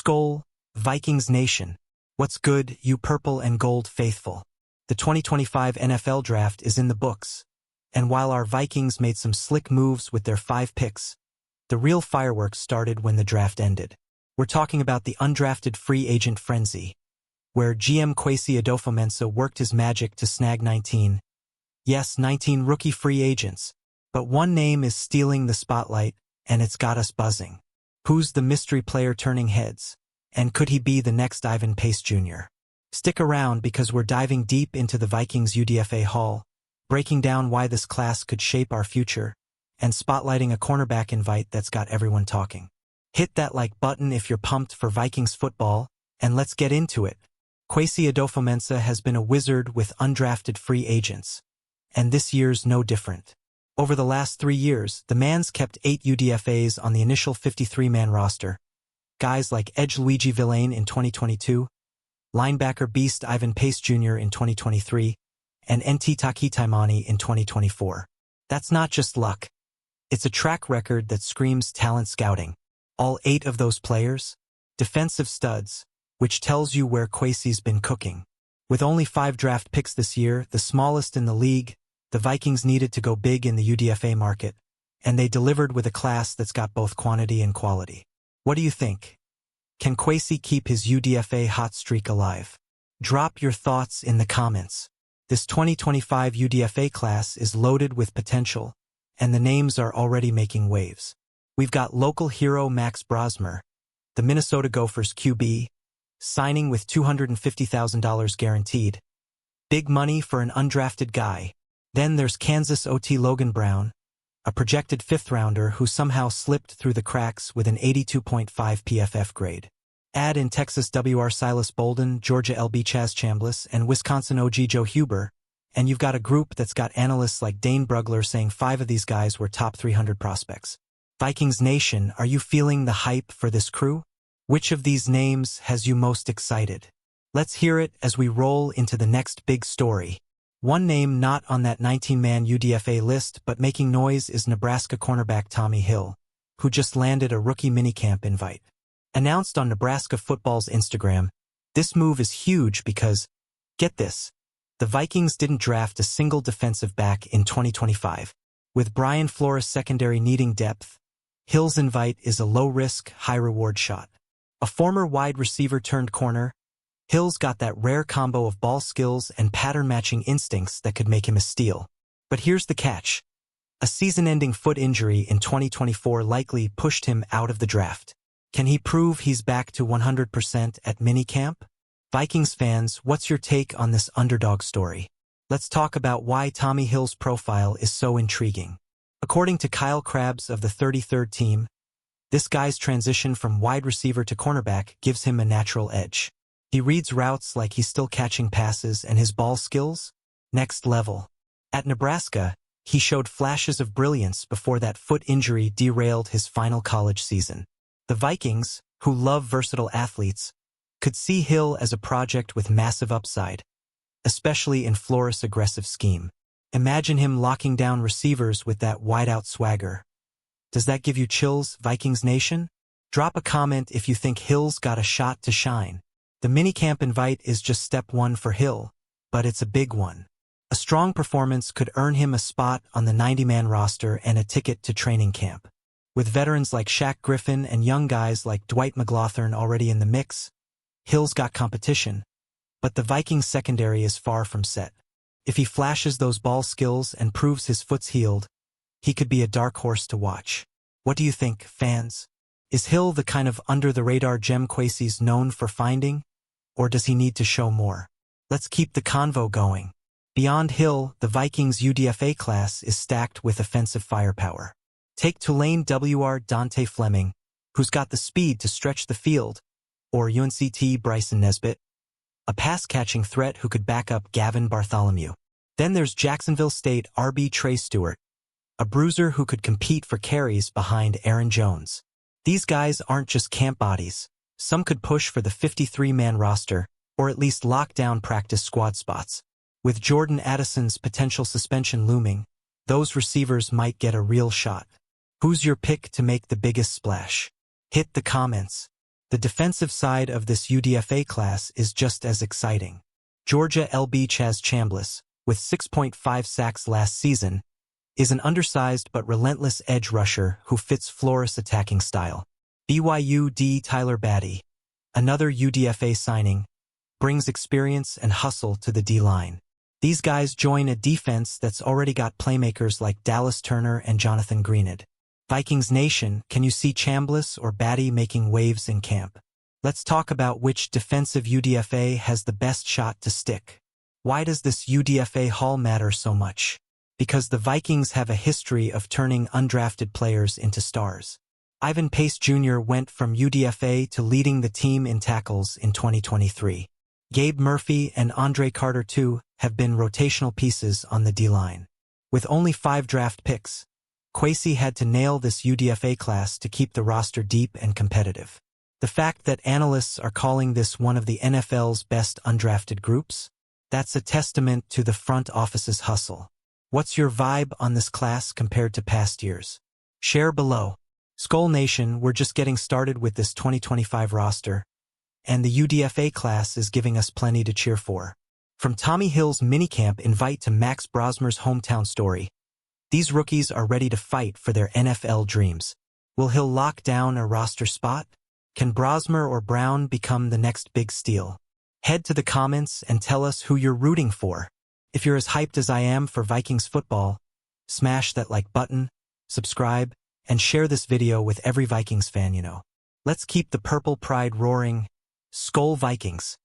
Skol, Vikings Nation. What's good, you purple and gold faithful? The 2025 NFL Draft is in the books. And while our Vikings made some slick moves with their 5 picks, the real fireworks started when the draft ended. We're talking about the undrafted free agent frenzy, where GM Kwesi Adofo-Mensah worked his magic to snag 19 rookie free agents. But one name is stealing the spotlight, and it's got us buzzing. Who's the mystery player turning heads? And could he be the next Ivan Pace Jr.? Stick around because we're diving deep into the Vikings UDFA haul, breaking down why this class could shape our future, and spotlighting a cornerback invite that's got everyone talking. Hit that like button if you're pumped for Vikings football, and let's get into it. Kwesi Adofo-Mensah has been a wizard with undrafted free agents, and this year's no different. Over the last 3 years, the man's kept 8 UDFAs on the initial 53-man roster. Guys like Edge Luigi Villain in 2022, linebacker beast Ivan Pace Jr. in 2023, and NT Taki Taimani in 2024. That's not just luck. It's a track record that screams talent scouting. All 8 of those players, defensive studs, which tells you where Kwesi's been cooking. With only 5 draft picks this year, the smallest in the league, the Vikings needed to go big in the UDFA market, and they delivered with a class that's got both quantity and quality. What do you think? Can Kwesi keep his UDFA hot streak alive? Drop your thoughts in the comments. This 2025 UDFA class is loaded with potential, and the names are already making waves. We've got local hero Max Brosmer, the Minnesota Gophers QB, signing with $250,000 guaranteed. Big money for an undrafted guy. Then there's Kansas OT Logan Brown, a projected 5th-rounder who somehow slipped through the cracks with an 82.5 PFF grade. Add in Texas WR Silas Bolden, Georgia LB Chaz Chambliss, and Wisconsin OG Joe Huber, and you've got a group that's got analysts like Dane Brugler saying 5 of these guys were top 300 prospects. Vikings Nation, are you feeling the hype for this crew? Which of these names has you most excited? Let's hear it as we roll into the next big story. One name not on that 19-man UDFA list but making noise is Nebraska cornerback Tommi Hill, who just landed a rookie minicamp invite. Announced on Nebraska football's Instagram, this move is huge because, get this, the Vikings didn't draft a single defensive back in 2025. With Brian Flores' secondary needing depth, Hill's invite is a low-risk, high-reward shot. A former wide receiver turned corner, Hill's got that rare combo of ball skills and pattern-matching instincts that could make him a steal. But here's the catch. A season-ending foot injury in 2024 likely pushed him out of the draft. Can he prove he's back to 100% at minicamp? Vikings fans, what's your take on this underdog story? Let's talk about why Tommi Hill's profile is so intriguing. According to Kyle Krabs of the 33rd team, this guy's transition from wide receiver to cornerback gives him a natural edge. He reads routes like he's still catching passes, and his ball skills? Next level. At Nebraska, he showed flashes of brilliance before that foot injury derailed his final college season. The Vikings, who love versatile athletes, could see Hill as a project with massive upside, especially in Flores' aggressive scheme. Imagine him locking down receivers with that wide-out swagger. Does that give you chills, Vikings Nation? Drop a comment if you think Hill's got a shot to shine. The minicamp invite is just step 1 for Hill, but it's a big one. A strong performance could earn him a spot on the 90-man roster and a ticket to training camp. With veterans like Shaq Griffin and young guys like Dwight McGlothern already in the mix, Hill's got competition, but the Vikings secondary is far from set. If he flashes those ball skills and proves his foot's healed, he could be a dark horse to watch. What do you think, fans? Is Hill the kind of under-the-radar gem Kwesi's known for finding? Or does he need to show more? Let's keep the convo going. Beyond Hill, the Vikings UDFA class is stacked with offensive firepower. Take Tulane WR Dante Fleming, who's got the speed to stretch the field, or UNCT Bryson Nesbitt, a pass-catching threat who could back up Gavin Bartholomew. Then there's Jacksonville State RB Trey Stewart, a bruiser who could compete for carries behind Aaron Jones. These guys aren't just camp bodies. Some could push for the 53-man roster, or at least lock down practice squad spots. With Jordan Addison's potential suspension looming, those receivers might get a real shot. Who's your pick to make the biggest splash? Hit the comments. The defensive side of this UDFA class is just as exciting. Georgia LB Chaz Chambliss, with 6.5 sacks last season, is an undersized but relentless edge rusher who fits Flores' attacking style. BYU D. Tyler Batty, another UDFA signing, brings experience and hustle to the D-line. These guys join a defense that's already got playmakers like Dallas Turner and Jonathan Greenid. Vikings Nation, can you see Chambliss or Batty making waves in camp? Let's talk about which defensive UDFA has the best shot to stick. Why does this UDFA haul matter so much? Because the Vikings have a history of turning undrafted players into stars. Ivan Pace Jr. went from UDFA to leading the team in tackles in 2023. Gabe Murphy and Andre Carter, too, have been rotational pieces on the D-line. With only 5 draft picks, Kwesi had to nail this UDFA class to keep the roster deep and competitive. The fact that analysts are calling this one of the NFL's best undrafted groups, that's a testament to the front office's hustle. What's your vibe on this class compared to past years? Share below. Skull Nation, we're just getting started with this 2025 roster, and the UDFA class is giving us plenty to cheer for. From Tommi Hill's minicamp invite to Max Brosmer's hometown story, these rookies are ready to fight for their NFL dreams. Will Hill lock down a roster spot? Can Brosmer or Brown become the next big steal? Head to the comments and tell us who you're rooting for. If you're as hyped as I am for Vikings football, smash that like button, subscribe, and share this video with every Vikings fan you know. Let's keep the purple pride roaring. Skol Vikings!